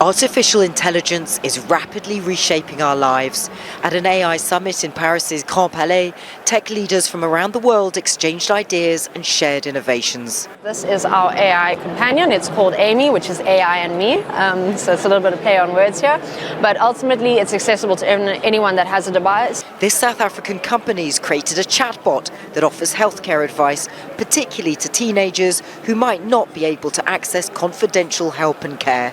Artificial intelligence is rapidly reshaping our lives. At an AI summit in Paris's Grand Palais, tech leaders from around the world exchanged ideas and shared innovations. This is our AI companion. It's called Amy, which is AI and me. So it's a little bit of play on words here. But ultimately, it's accessible to anyone that has a device. This South African company's created a chatbot that offers healthcare advice, particularly to teenagers who might not be able to access confidential help and care.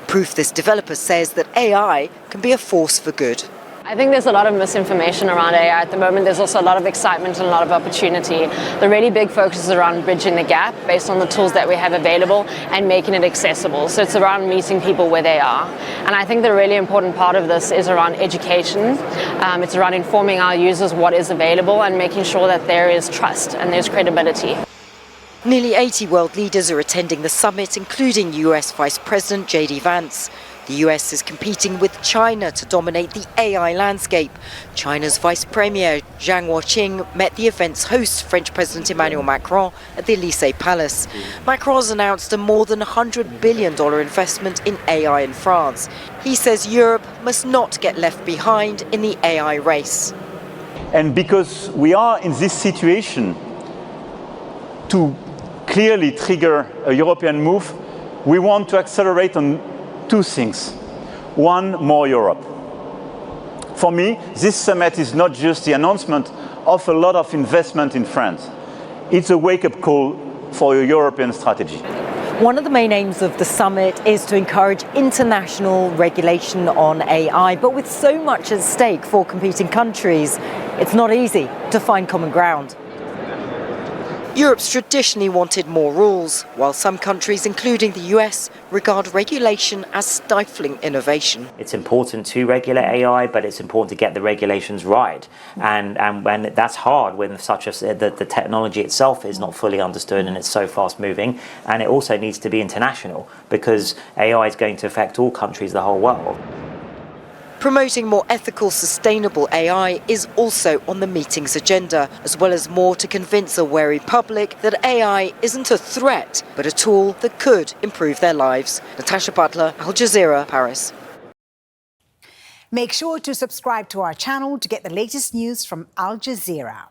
Proof this developer says that AI can be a force for good. I think there's a lot of misinformation around AI at the moment. There's also a lot of excitement and a lot of opportunity. The really big focus is around bridging the gap based on the tools that we have available and making it accessible. So it's around meeting people where they are. And I think the really important part of this is around education. It's around informing our users what is available and making sure that there is trust and there's credibility. Nearly 80 world leaders are attending the summit, including US Vice President J.D. Vance. The US is competing with China to dominate the AI landscape. China's Vice Premier Zhang Guoqing met the event's host, French President Emmanuel Macron, at the Élysée Palace. Macron's announced a more than $100 billion investment in AI in France. He says Europe must not get left behind in the AI race. And because we are in this situation to clearly trigger a European move, we want to accelerate on two things. One, more Europe. For me, this summit is not just the announcement of a lot of investment in France. It's a wake-up call for a European strategy. One of the main aims of the summit is to encourage international regulation on AI, but with so much at stake for competing countries, it's not easy to find common ground. Europe's traditionally wanted more rules, while some countries, including the US, regard regulation as stifling innovation. It's important to regulate AI, but it's important to get the regulations right. And when that's hard when the technology itself is not fully understood and it's so fast moving. And it also needs to be international because AI is going to affect all countries, the whole world. Promoting more ethical, sustainable AI is also on the meeting's agenda, as well as more to convince a wary public that AI isn't a threat, but a tool that could improve their lives. Natacha, Butler, Al Jazeera, Paris. Make sure to subscribe to our channel to get the latest news from Al Jazeera.